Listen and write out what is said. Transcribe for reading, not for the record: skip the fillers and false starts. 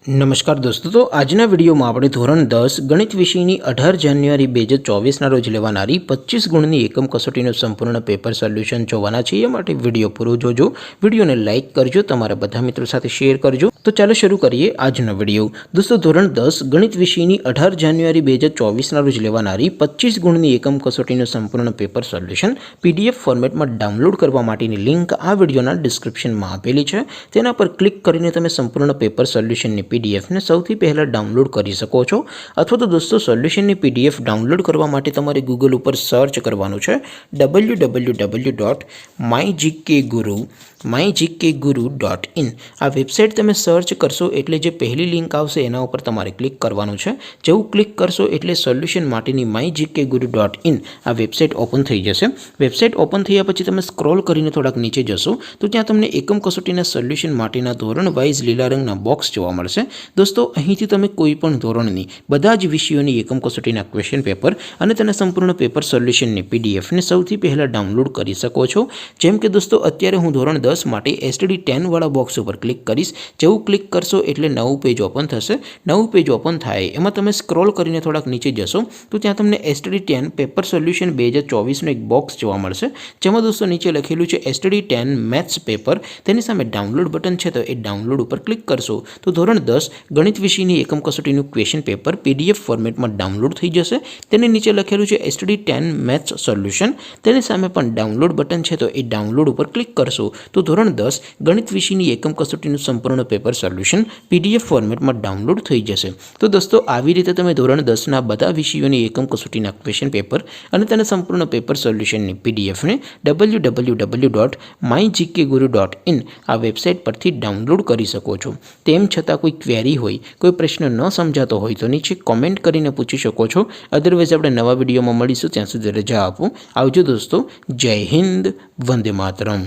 નમસ્કાર દોસ્તો, તો આજના વિડીયોમાં આપણે ધોરણ 10 ગણિત વિષયની 18 જાન્યુઆરી 2024ના રોજ લેવાનારી 25 ગુણની એકમ કસોટીનું સંપૂર્ણ પેપર સોલ્યુશન જોવાના છીએ. એ માટે વિડીયો પૂરો જોજો, વિડીયોને લાઇક કરજો, તમારા બધા મિત્રો સાથે શેર કરજો. તો ચાલો શરૂ કરીએ આજનો વિડીયો. દોસ્તો, ધોરણ 10 ગણિત વિષયની 18 જાન્યુઆરી 2024ના રોજ લેવાનારી 25 ગુણની એકમ કસોટીનું સંપૂર્ણ પેપર સોલ્યુશન પીડીએફ ફોર્મેટમાં ડાઉનલોડ કરવા માટેની લિંક આ વિડીયોના ડિસ્ક્રિપ્શનમાં આપેલી છે. તેના પર ક્લિક કરીને તમે સંપૂર્ણ પેપર સોલ્યુશનની પીડીએફને સૌથી પહેલાં ડાઉનલોડ કરી શકો છો. અથવા તો દોસ્તો, સોલ્યુશનની પીડીએફ ડાઉનલોડ કરવા માટે તમારે ગૂગલ ઉપર સર્ચ કરવાનું છે www.mygkguru.in. આ વેબસાઇટ તમે સર્ચ કરશો એટલે જે પહેલી લિંક આવશે એના ઉપર તમારે ક્લિક કરવાનું છે. જેવું ક્લિક કરશો એટલે સોલ્યુશન માટેની mygkguru.in આ વેબસાઇટ ઓપન થઈ જશે. વેબસાઇટ ઓપન થયા પછી તમે સ્ક્રોલ કરીને થોડાક નીચે જશો તો ત્યાં તમને એકમ કસોટીના સોલ્યુશન માટેના ધોરણ વાઇઝ લીલા રંગના બોક્સ જોવા મળશે. દોસ્તો, અહીંથી તમે કોઈ પણ ધોરણની બધા જ વિષયોની એકમ કસોટીના ક્વેશ્ચન પેપર અને તેના સંપૂર્ણ પેપર સોલ્યુશનની પીડીએફને સૌથી પહેલાં ડાઉનલોડ કરી શકો છો. જેમ કે દોસ્તો, અત્યારે હું ધોરણ 10 માટે STD10 વાળા બોક્સ ઉપર ક્લિક કરીશ. જેવું ક્લિક કરશો એટલે નવું પેજ ઓપન થશે. નવું પેજ ઓપન થાય એમાં તમે સ્ક્રોલ કરીને થોડાક નીચે જશો તો ત્યાં તમને STD10 પેપર સોલ્યુશન 2024નો એક બોક્સ જોવા મળશે. જેમાં દોસ્તો નીચે લખેલું છે STD10 મેથ્સ પેપર. તેની સામે ડાઉનલોડ બટન છે, તો એ ડાઉનલોડ ઉપર ક્લિક કરશો તો ધોરણ 10 ગણિત વિષયની એકમ કસોટીનું ક્વેશ્ચન પેપર પીડીએફ ફોર્મેટમાં ડાઉનલોડ થઈ જશે. તેની નીચે લખેલું છે STD10 મેથ્સ સોલ્યુશન. તેની સામે પણ ડાઉનલોડ બટન છે, તો એ ડાઉનલોડ ઉપર ક્લિક કરશો તો ધોરણ 10 ગણિત વિષયની એકમ કસોટીનું સંપૂર્ણ પેપર સોલ્યુશન પીડીએફ ફોર્મેટમાં ડાઉનલોડ થઈ જશે. તો દોસ્તો, આવી રીતે તમે ધોરણ 10ના બધા વિષયોની એકમ કસોટીના ક્વેશ્ચન પેપર અને તેના સંપૂર્ણ પેપર સોલ્યુશનની પીડીએફને www.mygkguru.in આ વેબસાઇટ પરથી ડાઉનલોડ કરી શકો છો. તેમ છતાં કોઈ ક્વેરી હોય, કોઈ પ્રશ્ન ન સમજાતો હોય તો નીચે કોમેન્ટ કરીને પૂછી શકો છો. અદરવાઇઝ આપણે નવા વિડીયોમાં મળીશું. ત્યાં સુધી રજા આપો. આવજો દોસ્તો. જય હિન્દ. વંદે માતરમ.